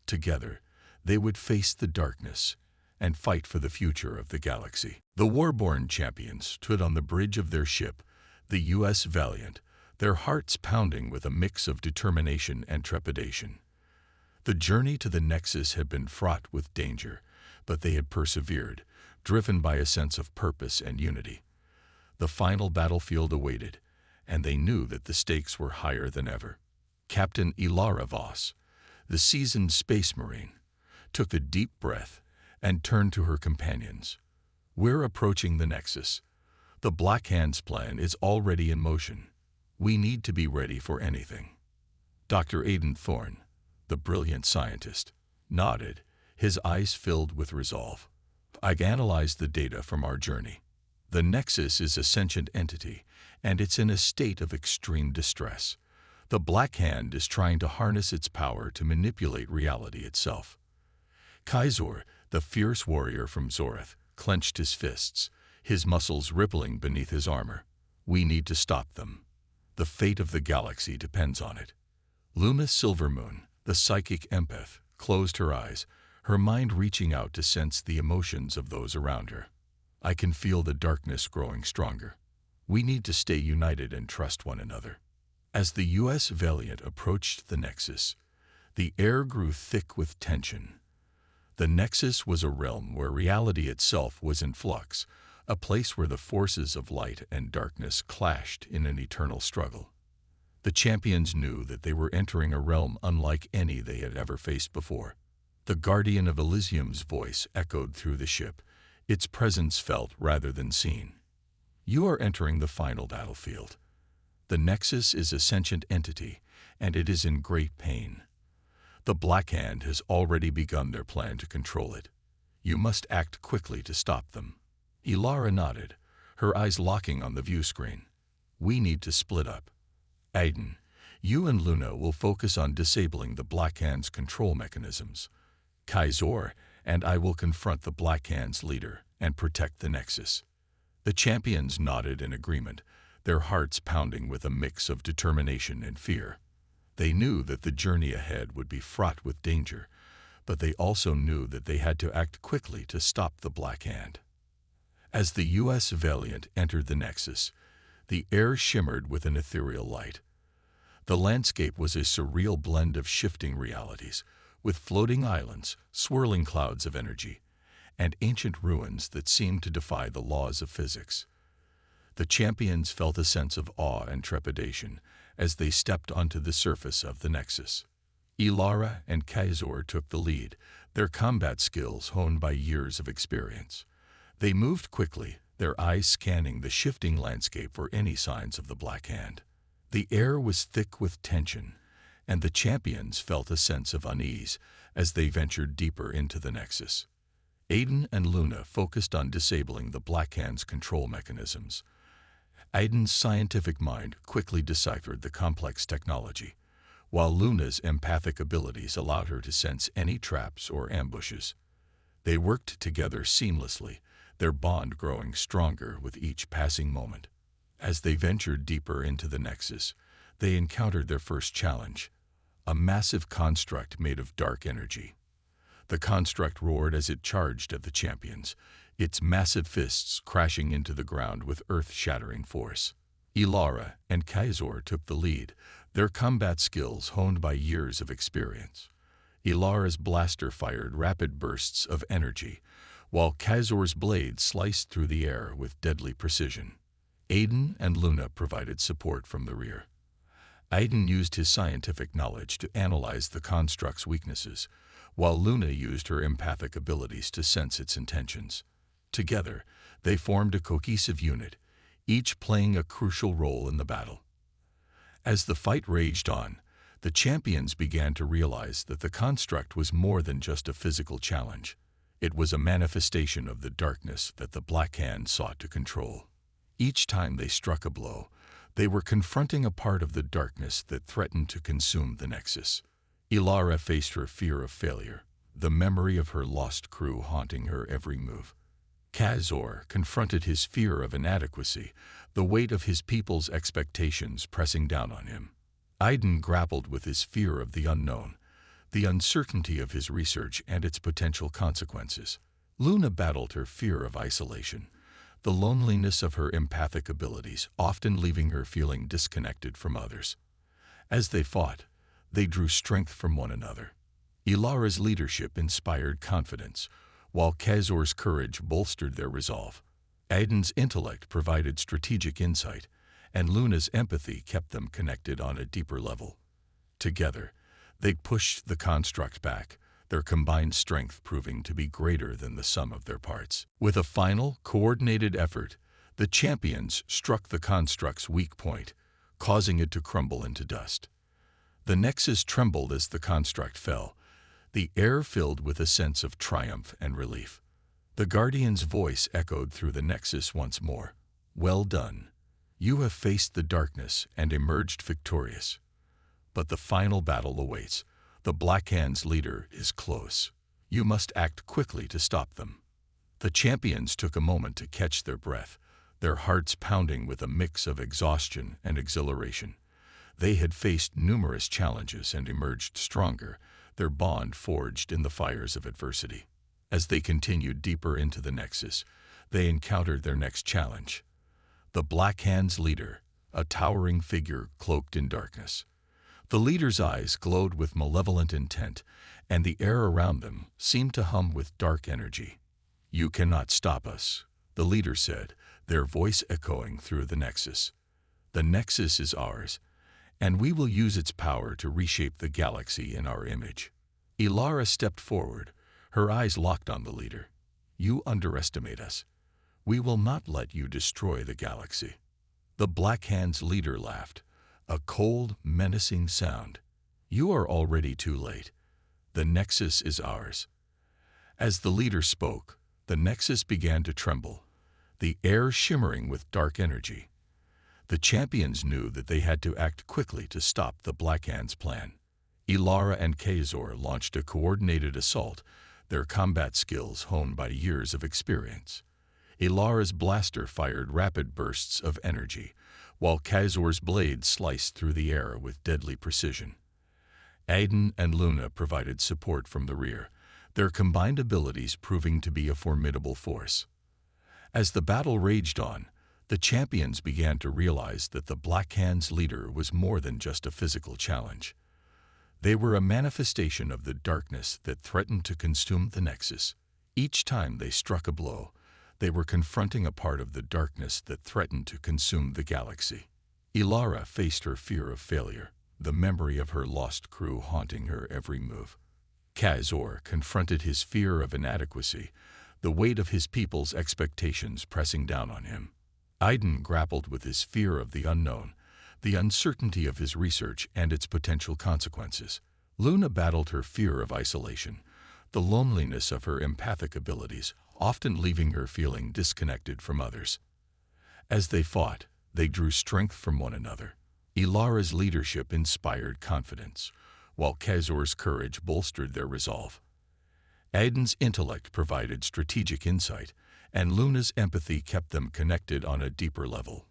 Together, they would face the darkness and fight for the future of the galaxy. The Warborn champions stood on the bridge of their ship, the U.S. Valiant, their hearts pounding with a mix of determination and trepidation. The journey to the Nexus had been fraught with danger, but they had persevered, driven by a sense of purpose and unity. The final battlefield awaited, and they knew that the stakes were higher than ever. Captain Ilara Voss, the seasoned space marine, took a deep breath and turned to her companions. "We're approaching the Nexus. The Black Hand's plan is already in motion. We need to be ready for anything." Dr. Aidan Thorne, the brilliant scientist, nodded, his eyes filled with resolve. "I've analyzed the data from our journey. The Nexus is a sentient entity, and it's in a state of extreme distress. The Black Hand is trying to harness its power to manipulate reality itself." Kaizor, the fierce warrior from Zoreth, clenched his fists, his muscles rippling beneath his armor. "We need to stop them. The fate of the galaxy depends on it." Luna Silvermoon, the psychic empath, closed her eyes, her mind reaching out to sense the emotions of those around her. "I can feel the darkness growing stronger. We need to stay united and trust one another." As the U.S. Valiant approached the Nexus, the air grew thick with tension. The Nexus was a realm where reality itself was in flux, a place where the forces of light and darkness clashed in an eternal struggle. The champions knew that they were entering a realm unlike any they had ever faced before. The Guardian of Elysium's voice echoed through the ship, its presence felt rather than seen. "You are entering the final battlefield. The Nexus is a sentient entity, and it is in great pain. The Black Hand has already begun their plan to control it. You must act quickly to stop them." Ilara nodded, her eyes locking on the view screen. "We need to split up. Aidan, you and Luna will focus on disabling the Black Hand's control mechanisms. Kaizor and I will confront the Black Hand's leader and protect the Nexus." The champions nodded in agreement, their hearts pounding with a mix of determination and fear. They knew that the journey ahead would be fraught with danger, but they also knew that they had to act quickly to stop the Black Hand. As the U.S. Valiant entered the Nexus, the air shimmered with an ethereal light. The landscape was a surreal blend of shifting realities, with floating islands, swirling clouds of energy, and ancient ruins that seemed to defy the laws of physics. The champions felt a sense of awe and trepidation as they stepped onto the surface of the Nexus. Ilara and Kaizor took the lead, their combat skills honed by years of experience. They moved quickly, their eyes scanning the shifting landscape for any signs of the Black Hand. The air was thick with tension, and the champions felt a sense of unease as they ventured deeper into the Nexus. Aidan and Luna focused on disabling the Black Hand's control mechanisms. Aidan's scientific mind quickly deciphered the complex technology, while Luna's empathic abilities allowed her to sense any traps or ambushes. They worked together seamlessly, their bond growing stronger with each passing moment. As they ventured deeper into the Nexus, they encountered their first challenge, a massive construct made of dark energy. The construct roared as it charged at the champions, its massive fists crashing into the ground with earth-shattering force. Ilara and Kaizor took the lead, their combat skills honed by years of experience. Ilara's blaster fired rapid bursts of energy, while Kaizor's blade sliced through the air with deadly precision. Aiden and Luna provided support from the rear. Aiden used his scientific knowledge to analyze the construct's weaknesses, while Luna used her empathic abilities to sense its intentions. Together, they formed a cohesive unit, each playing a crucial role in the battle. As the fight raged on, the champions began to realize that the construct was more than just a physical challenge. It was a manifestation of the darkness that the Black Hand sought to control. Each time they struck a blow, they were confronting a part of the darkness that threatened to consume the Nexus. Ilara faced her fear of failure, the memory of her lost crew haunting her every move. Kazor confronted his fear of inadequacy, the weight of his people's expectations pressing down on him. Aiden grappled with his fear of the unknown, the uncertainty of his research and its potential consequences. Luna battled her fear of isolation, the loneliness of her empathic abilities often leaving her feeling disconnected from others. As they fought, they drew strength from one another. Ilara's leadership inspired confidence, while Kazor's courage bolstered their resolve. Aiden's intellect provided strategic insight, and Luna's empathy kept them connected on a deeper level. Together, they pushed the construct back, their combined strength proving to be greater than the sum of their parts. With a final, coordinated effort, the champions struck the construct's weak point, causing it to crumble into dust. The Nexus trembled as the construct fell, the air filled with a sense of triumph and relief. The Guardian's voice echoed through the Nexus once more. "Well done. You have faced the darkness and emerged victorious. But the final battle awaits. The Black Hand's leader is close. You must act quickly to stop them." The champions took a moment to catch their breath, their hearts pounding with a mix of exhaustion and exhilaration. They had faced numerous challenges and emerged stronger, their bond forged in the fires of adversity. As they continued deeper into the Nexus, they encountered their next challenge. The Black Hand's leader, a towering figure cloaked in darkness. The leader's eyes glowed with malevolent intent, and the air around them seemed to hum with dark energy. "You cannot stop us," the leader said, their voice echoing through the Nexus. "The Nexus is ours, and we will use its power to reshape the galaxy in our image." Ilara stepped forward, her eyes locked on the leader. "You underestimate us. We will not let you destroy the galaxy." The Black Hand's leader laughed, a cold, menacing sound. "You are already too late. The Nexus is ours." As the leader spoke, the Nexus began to tremble, the air shimmering with dark energy. The champions knew that they had to act quickly to stop the Black Hand's plan. Ilara and Kazor launched a coordinated assault, their combat skills honed by years of experience. Ilara's blaster fired rapid bursts of energy, while Kazor's blade sliced through the air with deadly precision. Aiden and Luna provided support from the rear, their combined abilities proving to be a formidable force. As the battle raged on, the champions began to realize that the Black Hand's leader was more than just a physical challenge. They were a manifestation of the darkness that threatened to consume the Nexus. Each time they struck a blow, they were confronting a part of the darkness that threatened to consume the galaxy. Ilara faced her fear of failure, the memory of her lost crew haunting her every move. Kazor confronted his fear of inadequacy, the weight of his people's expectations pressing down on him. Aiden grappled with his fear of the unknown, the uncertainty of his research and its potential consequences. Luna battled her fear of isolation, the loneliness of her empathic abilities, often leaving her feeling disconnected from others. As they fought, they drew strength from one another. Ilara's leadership inspired confidence, while Kazor's courage bolstered their resolve. Aiden's intellect provided strategic insight, and Luna's empathy kept them connected on a deeper level.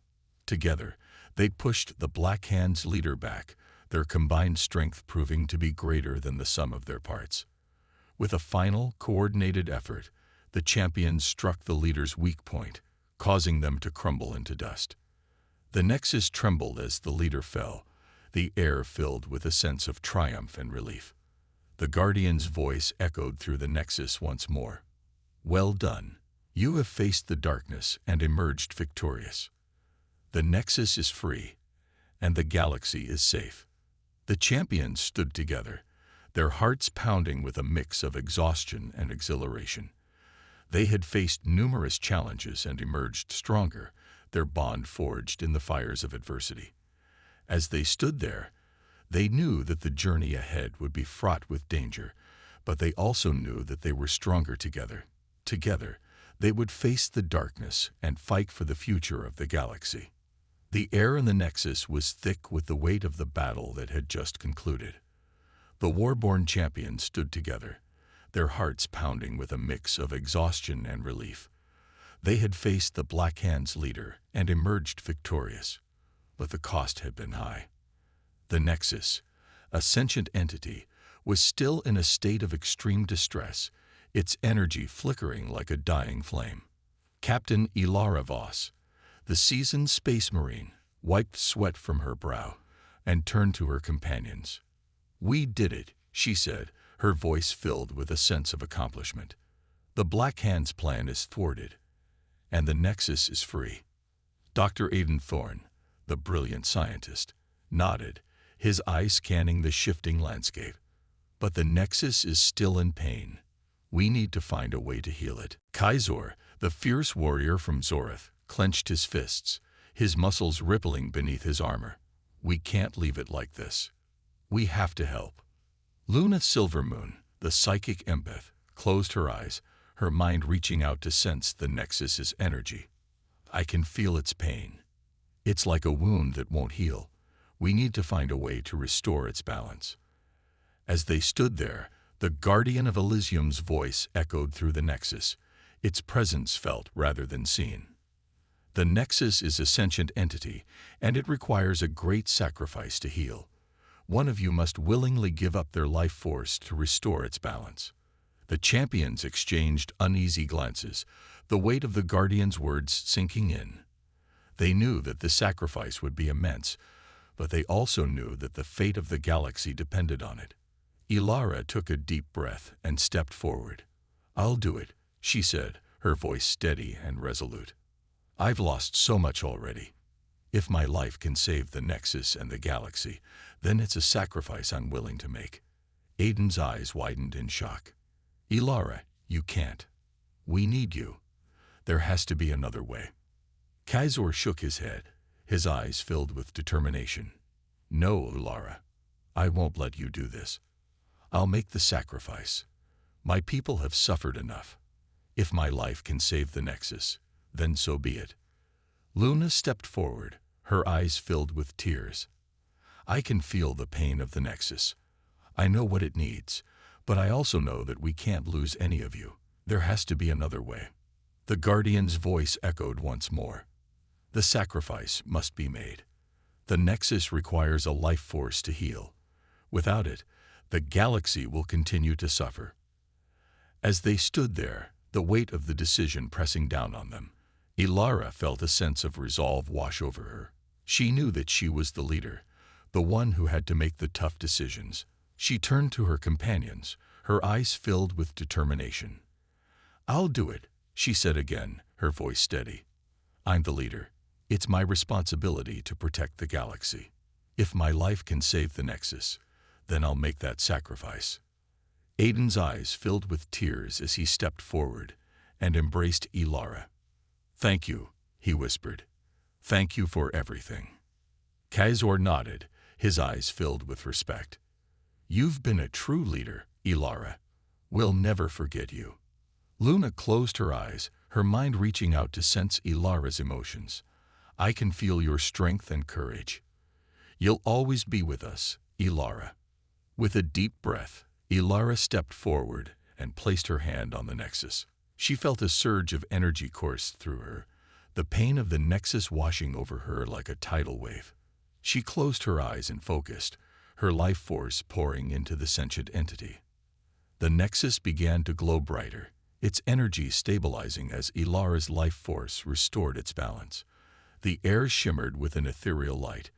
Together, they pushed the Black Hand's leader back, their combined strength proving to be greater than the sum of their parts. With a final, coordinated effort, the champions struck the leader's weak point, causing them to crumble into dust. The Nexus trembled as the leader fell, the air filled with a sense of triumph and relief. The Guardian's voice echoed through the Nexus once more. "Well done. You have faced the darkness and emerged victorious. The Nexus is free, and the galaxy is safe. The champions stood together, their hearts pounding with a mix of exhaustion and exhilaration. They had faced numerous challenges and emerged stronger, their bond forged in the fires of adversity. As they stood there, they knew that the journey ahead would be fraught with danger, but they also knew that they were stronger together. Together, they would face the darkness and fight for the future of the galaxy. The air in the Nexus was thick with the weight of the battle that had just concluded. The Warborn champions stood together, their hearts pounding with a mix of exhaustion and relief. They had faced the Black Hand's leader and emerged victorious, but the cost had been high. The Nexus, a sentient entity, was still in a state of extreme distress, its energy flickering like a dying flame. Captain Ilara Voss, the seasoned space marine, wiped sweat from her brow and turned to her companions. "We did it," she said, her voice filled with a sense of accomplishment. "The Black Hand's plan is thwarted, and the Nexus is free." Dr. Aidan Thorne, the brilliant scientist, nodded, his eyes scanning the shifting landscape. "But the Nexus is still in pain. We need to find a way to heal it." Kaizor, the fierce warrior from Zorath, clenched his fists, his muscles rippling beneath his armor. "We can't leave it like this. We have to help." Luna Silvermoon, the psychic empath, closed her eyes, her mind reaching out to sense the Nexus's energy. "I can feel its pain. It's like a wound that won't heal. We need to find a way to restore its balance." As they stood there, the Guardian of Elysium's voice echoed through the Nexus, its presence felt rather than seen. "The Nexus is a sentient entity, and it requires a great sacrifice to heal. One of you must willingly give up their life force to restore its balance." The champions exchanged uneasy glances, the weight of the Guardian's words sinking in. They knew that the sacrifice would be immense, but they also knew that the fate of the galaxy depended on it. Ilara took a deep breath and stepped forward. "I'll do it," she said, her voice steady and resolute. "I've lost so much already. If my life can save the Nexus and the galaxy, then it's a sacrifice I'm willing to make." Aiden's eyes widened in shock. "Ilara, you can't. We need you. There has to be another way." Kaizor shook his head, his eyes filled with determination. "No, Ilara. I won't let you do this. I'll make the sacrifice. My people have suffered enough. If my life can save the Nexus, then so be it." Luna stepped forward, her eyes filled with tears. "I can feel the pain of the Nexus. I know what it needs, but I also know that we can't lose any of you. There has to be another way." The Guardian's voice echoed once more. "The sacrifice must be made. The Nexus requires a life force to heal. Without it, the galaxy will continue to suffer." As they stood there, the weight of the decision pressing down on them, Ilara felt a sense of resolve wash over her. She knew that she was the leader, the one who had to make the tough decisions. She turned to her companions, her eyes filled with determination. "I'll do it," she said again, her voice steady. "I'm the leader. It's my responsibility to protect the galaxy. If my life can save the Nexus, then I'll make that sacrifice." Aiden's eyes filled with tears as he stepped forward and embraced Ilara. "Thank you," he whispered. "Thank you for everything." Kaizor nodded, his eyes filled with respect. "You've been a true leader, Ilara. We'll never forget you." Luna closed her eyes, her mind reaching out to sense Ilara's emotions. "I can feel your strength and courage. You'll always be with us, Ilara." With a deep breath, Ilara stepped forward and placed her hand on the Nexus. She felt a surge of energy course through her, the pain of the Nexus washing over her like a tidal wave. She closed her eyes and focused, her life force pouring into the sentient entity. The Nexus began to glow brighter, its energy stabilizing as Ilara's life force restored its balance. The air shimmered with an ethereal light,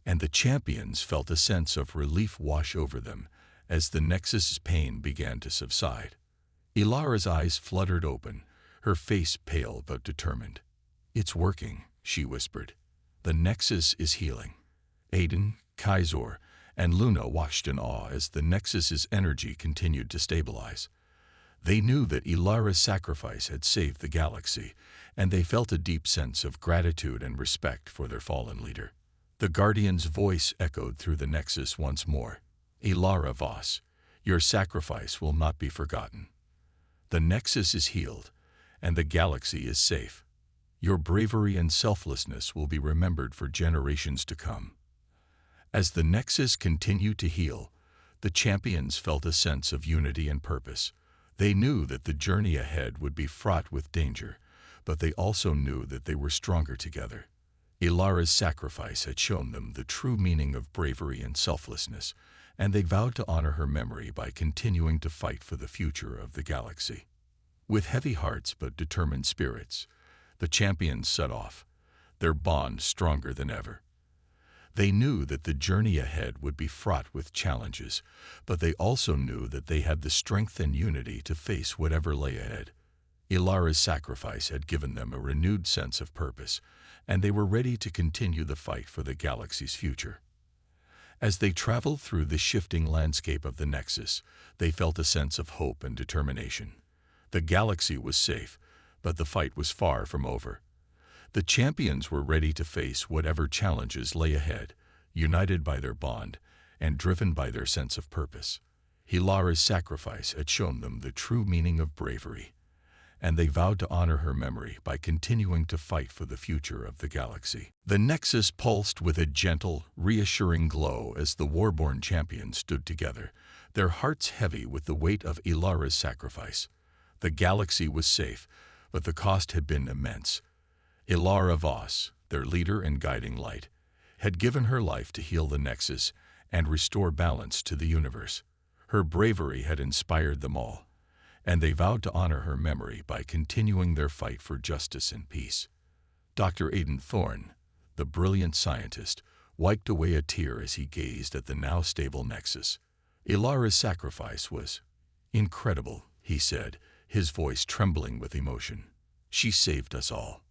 and the champions felt a sense of relief wash over them as the Nexus's pain began to subside. Ilara's eyes fluttered open, her face pale but determined. "It's working," she whispered. The Nexus is healing. Aiden, Kaizor, and Luna watched in awe as the Nexus's energy continued to stabilize. They knew that Ilara's sacrifice had saved the galaxy, and they felt a deep sense of gratitude and respect for their fallen leader. The Guardian's voice echoed through the Nexus once more. Ilara Voss, your sacrifice will not be forgotten. The Nexus is healed, and the galaxy is safe. Your bravery and selflessness will be remembered for generations to come. As the Nexus continued to heal, the champions felt a sense of unity and purpose. They knew that the journey ahead would be fraught with danger, but they also knew that they were stronger together. Ilara's sacrifice had shown them the true meaning of bravery and selflessness, and they vowed to honor her memory by continuing to fight for the future of the galaxy. With heavy hearts but determined spirits, the champions set off, their bond stronger than ever. They knew that the journey ahead would be fraught with challenges, but they also knew that they had the strength and unity to face whatever lay ahead. Ilara's sacrifice had given them a renewed sense of purpose, and they were ready to continue the fight for the galaxy's future. As they traveled through the shifting landscape of the Nexus, they felt a sense of hope and determination. The galaxy was safe, but the fight was far from over. The champions were ready to face whatever challenges lay ahead, united by their bond and driven by their sense of purpose. Ilara's sacrifice had shown them the true meaning of bravery, and they vowed to honor her memory by continuing to fight for the future of the galaxy. The Nexus pulsed with a gentle, reassuring glow as the Warborn champions stood together, their hearts heavy with the weight of Ilara's sacrifice. The galaxy was safe, but the cost had been immense. Ilara Voss, their leader and guiding light, had given her life to heal the Nexus and restore balance to the universe. Her bravery had inspired them all, and they vowed to honor her memory by continuing their fight for justice and peace. Dr. Aiden Thorne, the brilliant scientist, wiped away a tear as he gazed at the now stable Nexus. Ilara's sacrifice was incredible, he said, his voice trembling with emotion. She saved us all.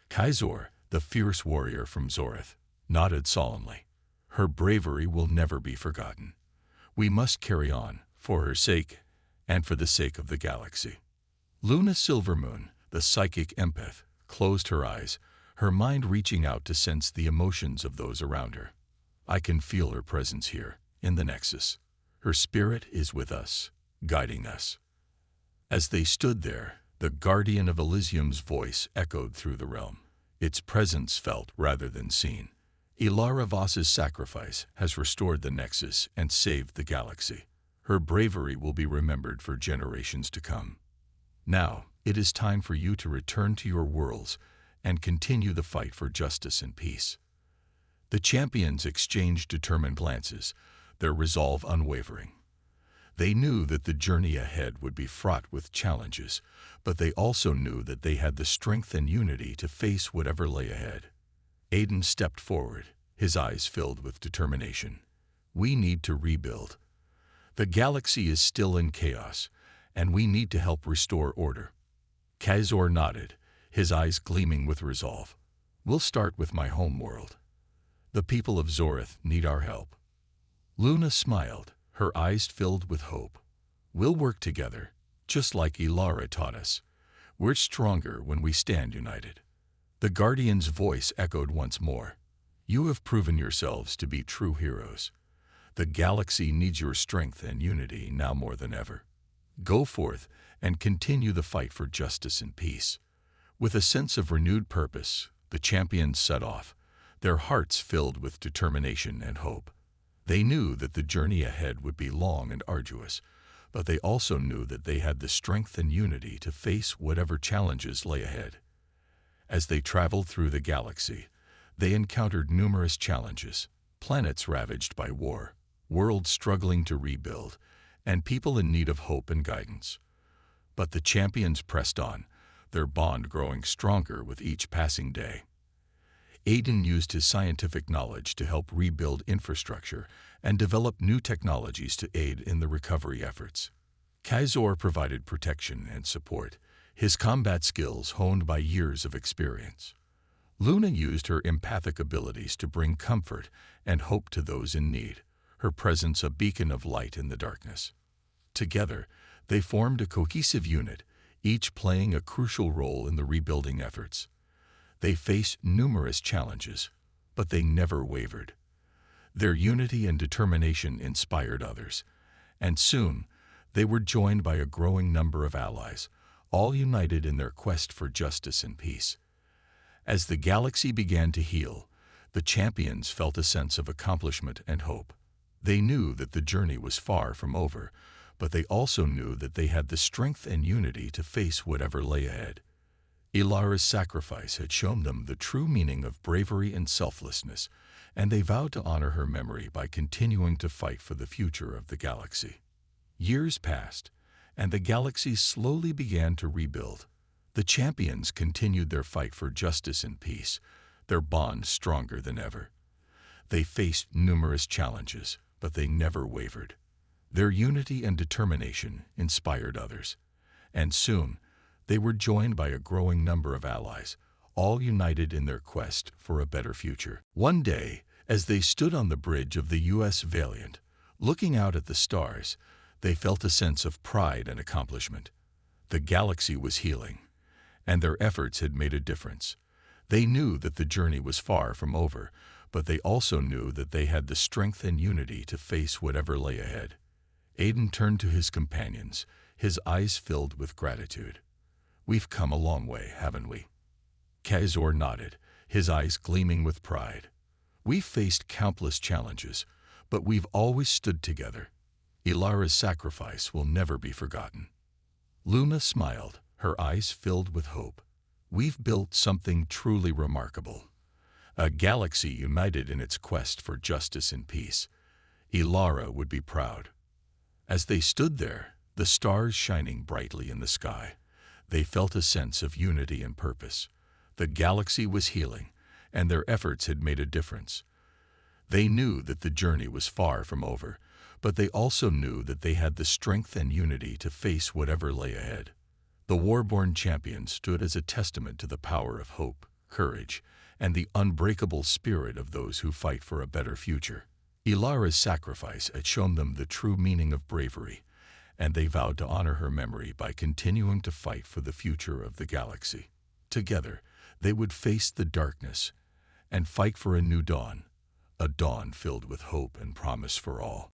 Kaizor, the fierce warrior from Zoreth, nodded solemnly. Her bravery will never be forgotten. We must carry on, for her sake, and for the sake of the galaxy. Luna Silvermoon, the psychic empath, closed her eyes, her mind reaching out to sense the emotions of those around her. I can feel her presence here, in the Nexus. Her spirit is with us, guiding us. As they stood there, the Guardian of Elysium's voice echoed through the realm, its presence felt rather than seen. Ilara Voss's sacrifice has restored the Nexus and saved the galaxy. Her bravery will be remembered for generations to come. Now, it is time for you to return to your worlds and continue the fight for justice and peace. The champions exchanged determined glances, their resolve unwavering. They knew that the journey ahead would be fraught with challenges, but they also knew that they had the strength and unity to face whatever lay ahead. Aiden stepped forward, his eyes filled with determination. We need to rebuild. The galaxy is still in chaos, and we need to help restore order. Kaizor nodded, his eyes gleaming with resolve. We'll start with my home world. The people of Zoreth need our help. Luna smiled, her eyes filled with hope. We'll work together, just like Ilara taught us. We're stronger when we stand united. The Guardian's voice echoed once more. You have proven yourselves to be true heroes. The galaxy needs your strength and unity now more than ever. Go forth and continue the fight for justice and peace. With a sense of renewed purpose, the champions set off, their hearts filled with determination and hope. They knew that the journey ahead would be long and arduous, but they also knew that they had the strength and unity to face whatever challenges lay ahead. As they traveled through the galaxy, they encountered numerous challenges, planets ravaged by war, worlds struggling to rebuild, and people in need of hope and guidance. But the champions pressed on, their bond growing stronger with each passing day. Aiden used his scientific knowledge to help rebuild infrastructure and develop new technologies to aid in the recovery efforts. Kaizor provided protection and support, his combat skills honed by years of experience. Luna used her empathic abilities to bring comfort and hope to those in need, her presence a beacon of light in the darkness. Together, they formed a cohesive unit, each playing a crucial role in the rebuilding efforts. They faced numerous challenges, but they never wavered. Their unity and determination inspired others, and soon they were joined by a growing number of allies, all united in their quest for justice and peace. As the galaxy began to heal, the champions felt a sense of accomplishment and hope. They knew that the journey was far from over, but they also knew that they had the strength and unity to face whatever lay ahead. Ilara's sacrifice had shown them the true meaning of bravery and selflessness, and they vowed to honor her memory by continuing to fight for the future of the galaxy. Years passed, and the galaxy slowly began to rebuild. The champions continued their fight for justice and peace, their bond stronger than ever. They faced numerous challenges, but they never wavered. Their unity and determination inspired others, and soon they were joined by a growing number of allies, all united in their quest for a better future. One day, as they stood on the bridge of the U.S. Valiant, looking out at the stars, they felt a sense of pride and accomplishment. The galaxy was healing, and their efforts had made a difference. They knew that the journey was far from over, but they also knew that they had the strength and unity to face whatever lay ahead. Aiden turned to his companions, his eyes filled with gratitude. "We've come a long way, haven't we?" Kazor nodded, his eyes gleaming with pride. "We've faced countless challenges, but we've always stood together. Ilara's sacrifice will never be forgotten." Luna smiled, her eyes filled with hope. "We've built something truly remarkable. A galaxy united in its quest for justice and peace. Ilara would be proud." As they stood there, the stars shining brightly in the sky, they felt a sense of unity and purpose. The galaxy was healing, and their efforts had made a difference. They knew that the journey was far from over, but they also knew that they had the strength and unity to face whatever lay ahead. The Warborn champion stood as a testament to the power of hope, courage, and the unbreakable spirit of those who fight for a better future. Ilara's sacrifice had shown them the true meaning of bravery, and they vowed to honor her memory by continuing to fight for the future of the galaxy. Together, they would face the darkness and fight for a new dawn, a dawn filled with hope and promise for all.